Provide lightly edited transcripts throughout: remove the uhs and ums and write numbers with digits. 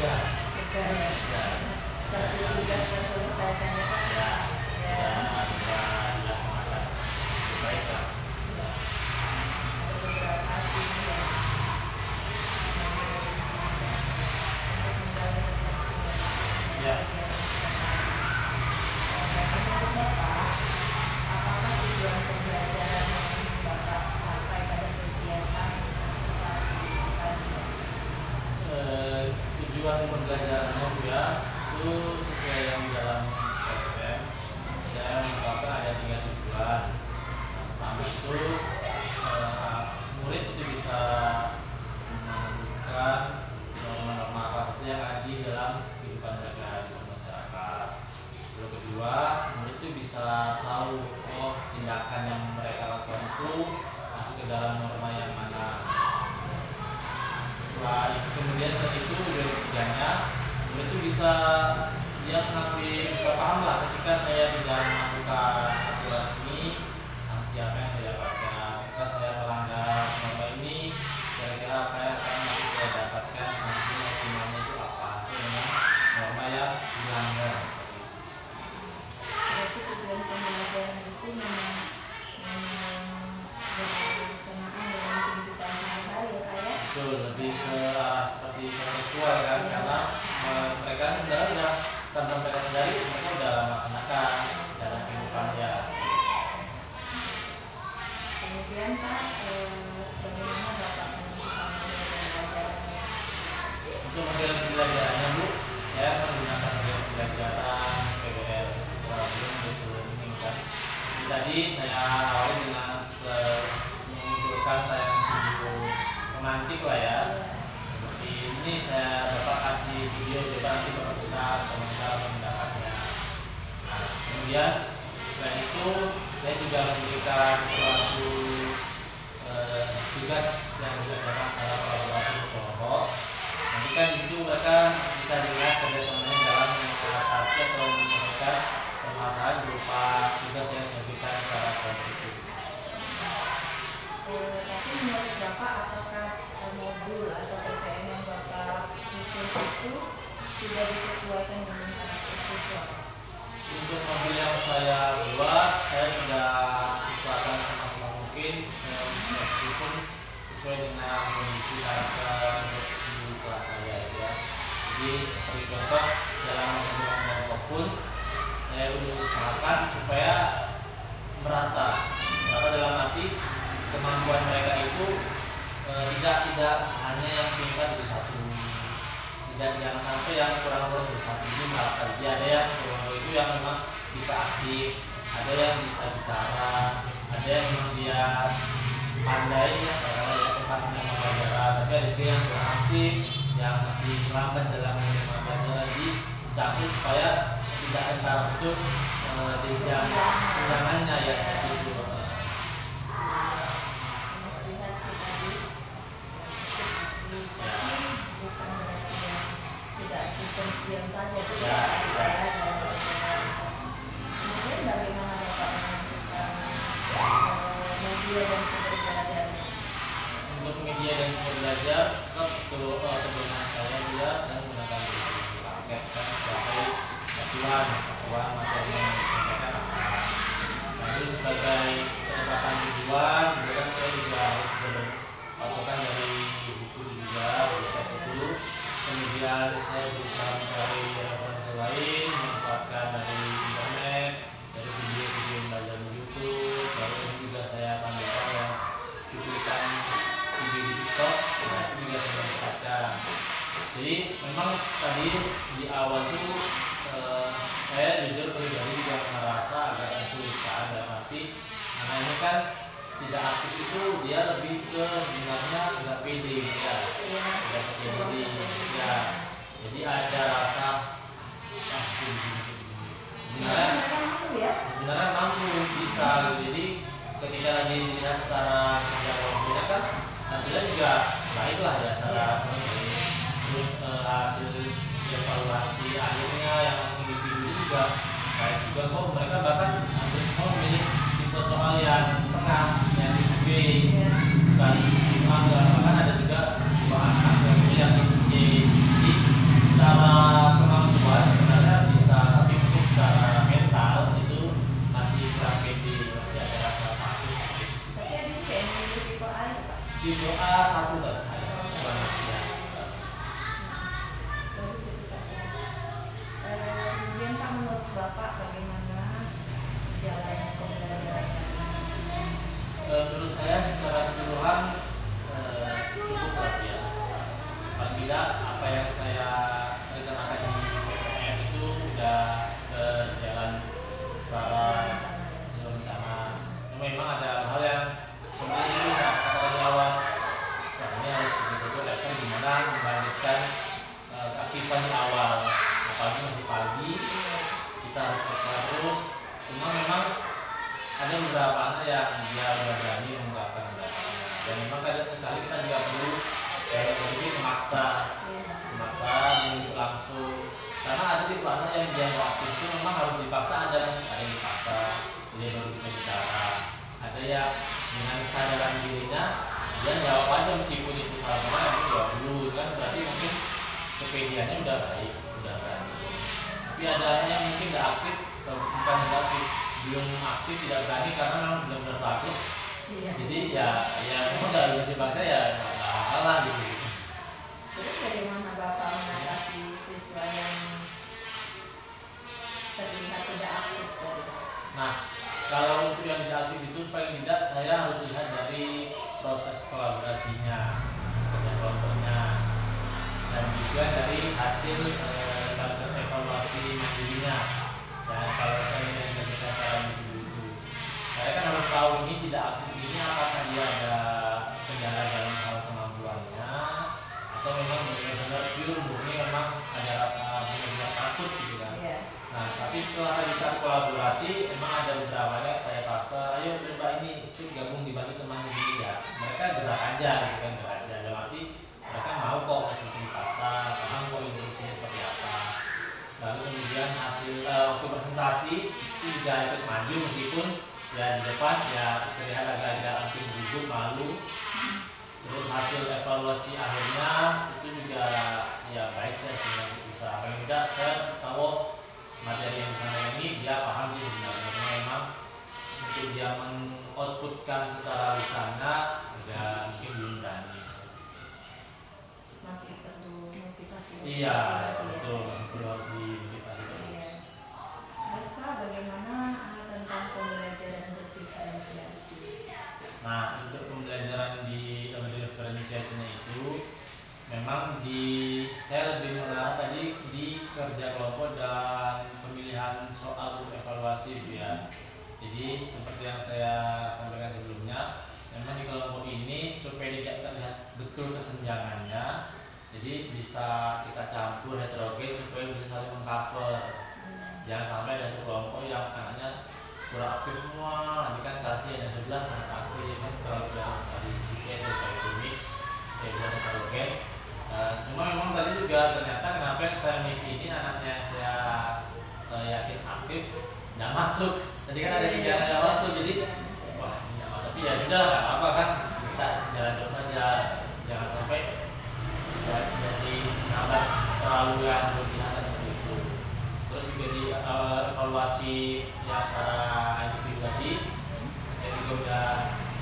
Juga ya. Satu tugas terselesaikan ya Pak. Ya, Ya. ya semangat baik lah. Ya. Ada beberapa tim yang untuk menjalankan Ya. Menurut Bapak, apakah tujuan pembelajaran yang Bapak capai pada kegiatan edukasi tadi? Tujuan pembelajarannya ya itu sesuai yang dalam SPM dan Bapak ada 3 tujuan. Pertama itu murid itu bisa menemukan norma-norma apa saja yang ada di dalam kehidupan mereka di masyarakat. Lalu kedua, murid itu bisa tahu tindakan yang mereka lakukan itu masuk ke dalam norma yang mana. Setelah itu kemudian dari itu dari ketiganya, murid itu bisa dia mengambil bisa paham lah ketika saya tidak melakukan aturan ini, sanksi apa yang saya dapatkan. Ketika saya melanggar norma ini, kira-kira apa yang akan saya dapatkan, sanksi maksimalnya itu apa dengan norma yang dilanggar. Berarti tujuan pembelajaran itu memang berkenaan dengan kehidupan sehari-hari ya Pak ya? Betul, lebih ke seperti seksual kan, karena mereka sebenarnya udah tanpa mereka sendiri mereka udah melaksanakan dalam kehidupan ya. Kemudian Pak, bagaimana Bapak menentukan model pembelajarannya? Untuk model pembelajarannya Bu, saya menggunakan model pembelajaran PBL Learning kan. Jadi tadi saya awali dengan mengumpulkan tayangan video pemantik lah ya. Seperti ini saya Bapak kasih video, coba nanti Bapak bisa komentar pendapatnya. Nah, kemudian selain itu saya juga memberikan suatu tugas yang dilakukan secara kolaborasi kelompok. Nanti kan di situ mereka bisa dilihat kerjasamanya dalam mengatasi atau menyelesaikan permasalahan berupa tugas yang diberikan secara kolektif. Tapi menurut Bapak, apakah modul atau PTM yang Bapak susun itu sudah disesuaikan dengan karakter siswa? Untuk mobil yang saya buat, saya sudah sesuaikan semaksimal mungkin meskipun sesuai dengan kondisi karakter di kelas saya ya. Jadi seperti contoh dalam mengajar maupun saya usahakan supaya merata dalam arti kemampuan mereka itu tidak hanya yang tingkat di satu, jangan sampai yang kurang-kurang di satu. Ini merata, jadi ada yang kurang itu yang memang bisa aktif, ada yang bisa bicara, ada yang memang dia pandai ya, karena ya cepat menerima pelajaran, tapi ada juga yang kurang aktif, yang masih lambat dalam menerima pelajaran. Jadi campur supaya tidak entar itu jenjang undangannya ya itu. Diam saja itu ya. Kemudian bagaimana Bapak menentukan media dan sumber belajar? Untuk media dan sumber belajar, kebetulan saya menggunakan paket kan sebagai acuan materi yang disampaikan apa. Lalu sebagai penetapan tujuan, kemudian saya juga harus berpatokan dari buku juga, website itu. Kemudian saya berusaha mencari referensi lain, memanfaatkan dari internet, dari video-video belajar di YouTube. Lalu ini juga saya tampilkan yang cuplikan video di TikTok, nah itu juga saya manfaatkan. Jadi memang tadi di awal itu saya jujur pribadi juga merasa agak kesulitan dalam arti anak ini kan tidak aktif itu dia lebih ke sebenarnya nggak pede ya, tidak percaya diri ya. Jadi ada rasa sebenarnya mampu bisa. Jadi ketika dilihat secara kerja kelompoknya kan hasilnya juga baik lah ya secara terus hasil evaluasi akhirnya yang individu juga baik juga kok. Mereka bahkan hampir semua memilih tipe soal yang tengah, yang tipe B, bukan tipe A, bahkan ada juga bahan yang memilih yang tipe C. Jadi alhamdulillah apa yang saya rencanakan di PPM itu udah berjalan secara rencana. Memang ada hal yang seperti itu kata di awal, nah, ini harus betul-betul lesson gimana membangkitkan keaktifan di awal, apalagi masih pagi kita harus ekstra terus. Cuma memang ada beberapa anak yang dia udah berani mengungkapkan pendapatnya, dan memang kadang sekali kita juga perlu lebih memaksa langsung, karena ada tipe anak yang dia mau aktif itu memang harus dipaksa, ada yang dipaksa dia baru bisa bicara, ada yang dengan kesadaran dirinya dia jawab aja meskipun itu salah, itu jawab dulu kan, berarti mungkin kepediannya udah baik, udah berani. Tapi ada yang mungkin nggak aktif, bukan nggak aktif, belum aktif, tidak berani karena memang benar-benar takut. Jadi ya memang nggak bisa dipaksa, ya nggak kalah gitu. Terus bagaimana Bapak mengatasi siswa yang terlihat tidak aktif tadi? Nah, kalau untuk yang tidak aktif itu paling tidak saya harus lihat dari proses kolaborasinya, kerja kelompoknya, dan juga dari hasil evaluasi mandirinya. Dan kalau saya menjadikan cara itu, saya kan harus tahu ini tidak aktif ini apakah dia ada kendala dalam hal kemampuannya, atau memang benar-benar pure murni memang ada rasa benar-benar takut gitu kan. Nah, tapi setelah kita kolaborasi, memang ada beberapa yang saya paksa, ayo coba ini itu gabung dibantu temannya dulu ya. Mereka gerak aja gitu kan, gerak aja. Dalam arti mereka mau kok meskipun dipaksa, paham kok instruksinya seperti apa. Lalu kemudian hasil waktu presentasi itu juga ikut maju meskipun ya di depan ya terlihat agak-agak mungkin gugup, malu. Terus hasil evaluasi akhirnya itu juga ya baik, saya sebenarnya bisa paling tidak saya tahu materi yang sana ini dia paham sih sebenarnya, memang untuk dia mengoutputkan secara lisannya ya mungkin belum berani, Masih perlu motivasi. Iya betul, perlu harus dimotivasi terus. Terus Pak, bagaimana tentang pembelajaran berdiferensiasi? Nah, untuk pembelajaran di berdiferensiasinya itu memang saya lebih mengarah tadi di kerja kelompok dan pemilihan soal evaluasi gitu ya. Jadi seperti yang saya sampaikan sebelumnya, memang di kelompok ini supaya tidak terlihat betul kesenjangannya, jadi bisa kita campur heterogen supaya bisa saling mengcover. Jangan sampai ada satu kelompok yang anaknya kurang aktif semua, nanti kan kasih ada sebelah sangat aktif kan, kalau dari IC itu mix, saya bisa heterogen. Cuma memang tadi juga ternyata kenapa yang saya mix ini anaknya yang saya yakin aktif nggak masuk. Tadi kan ada 3 anak nggak masuk, jadi wah ini nggak masuk. Tapi ya sudah nggak apa-apa kan, kita jalan terus saja, jangan sampai jadi nambah terlalu yang berlebihan seperti itu. Terus juga di evaluasi yang secara individu tadi, saya juga udah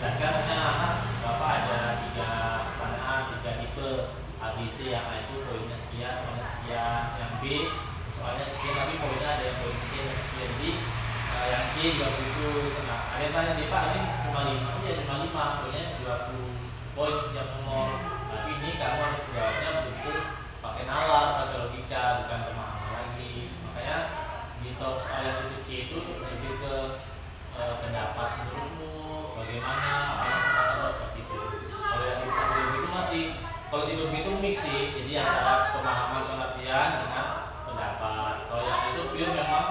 jelaskan anak bapak ada 3 pertanyaan, 3 tipe. ABC yang A itu poinnya sekian, soalnya sekian, yang B soalnya sekian tapi poinnya ada yang poin sekian dan sekian, jadi yang C juga begitu. Nah, ada yang tanya nih Pak, ini cuma 5, iya cuma 5, poinnya 20 poin tiap nomor, tapi ini kamu harus jawabnya betul pakai nalar, pakai logika, bukan pemahaman lagi. Makanya di top soal yang tipe C itu lebih ke pendapat menurutmu bagaimana, apa yang kamu seperti itu. Kalau yang tipe itu masih, kalau tipe itu mix sih, jadi antara pemahaman pengertian dengan pendapat. Kalau yang itu pure memang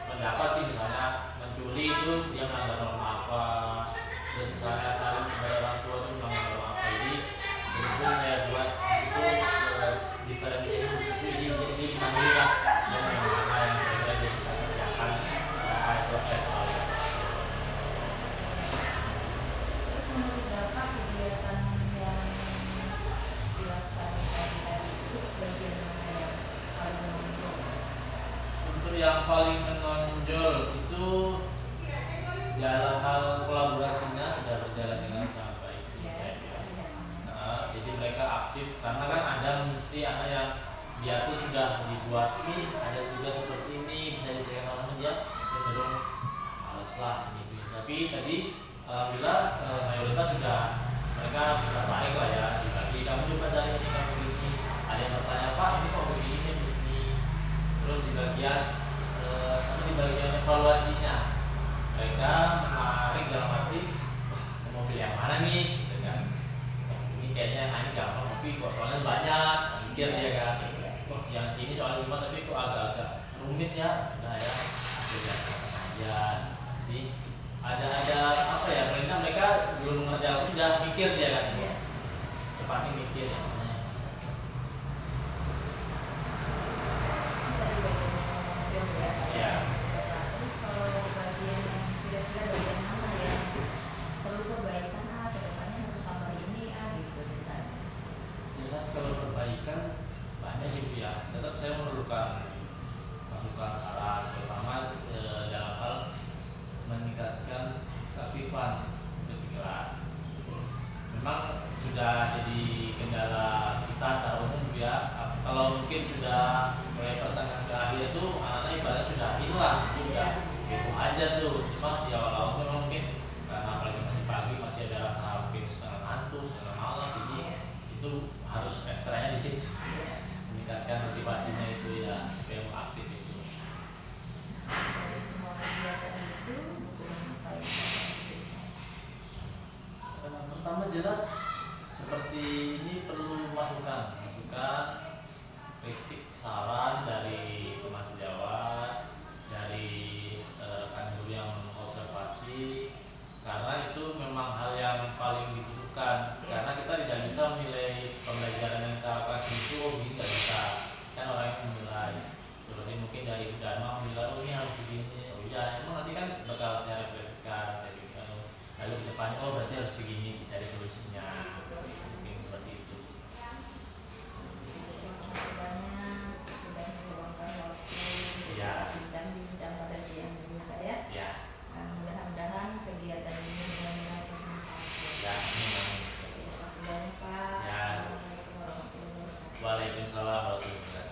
pendapat sih, misalnya mencuri itu dia melanggar norma apa, dan misalnya saling kepada orang tua itu melanggar norma apa. Jadi itu saya buat itu diferensiasi di situ, jadi bisa melihat yang mana yang berbeda dia bisa kerjakan sampai selesai soalnya. Terus menurut Bapak kegiatan yang dilakukan tadi itu bagian mana yang paling menonjol? Untuk yang paling menonjol itu dalam hal kolaborasinya sudah berjalan dengan sangat baik. Nah, jadi mereka aktif karena kan ada mesti anak yang dia pun sudah dibuat ini, ada juga seperti ini bisa diselesaikan sama dia cenderung males lah gitu. Tapi tadi alhamdulillah mayoritas sudah mereka tertarik lah ya, dibagi kamu coba cari ini, kamu ini mikir dia kan, wah yang ini soal lima tapi kok agak-agak rumit ya, nah ya beda aja. Jadi ada apa ya, mereka belum mengerjakan udah mikir dia kan, Iya. cepatnya mikir ya. Bisa di bagian yang mobil ya. Iya. Terus kalau bagian yang kira-kira bagian mana yang perlu perbaikan, ke depannya harus tambah ini gitu misalnya. Jelas kalau perbaikan banyak sih Bu ya, tetap saya memerlukan masukan saran, terutama dalam hal meningkatkan keaktifan berpikiran. Memang sudah jadi kendala kita secara umum Bu ya. Kalau mungkin sudah mulai pertengahan ke akhir itu anak-anak ibaratnya sudah hilang, sudah gitu aja tuh. Cuma di awal-awal memang mungkin karena apalagi masih pagi masih ada rasa mungkin setengah ngantuk, setengah malam, jadi itu harus ekstranya di situ, meningkatkan motivasinya itu ya supaya mau aktif itu. Dari semua kegiatan itu dukungan apa yang diberikan? Pertama jelas seperti ini perlu masukan, kritik, saran dari teman sejawat, dari rekan guru yang mengobservasi, karena itu memang hal yang paling dibutuhkan. Karena kita tidak bisa menilai pembelajaran yang kita lakukan itu, oh ini nggak bisa, kan orang yang menilai. Seperti mungkin dari Dharma menilai, oh ini harus begini, oh iya, emang nanti kan bakal saya refleksikan, saya bilang, lalu ke depannya, oh berarti harus begini, cari solusinya, mungkin seperti itu. Banyak sudah meluangkan waktu Iya. bincang-bincang pada siang ini Kak ya. Ya, Mudah-mudahan kegiatan ini benar-benar bermanfaat. ya, ini Terima kasih banyak Pak. Ya. Assalamualaikum warahmatullahi wabarakatuh. Waalaikumsalam warahmatullahi wabarakatuh.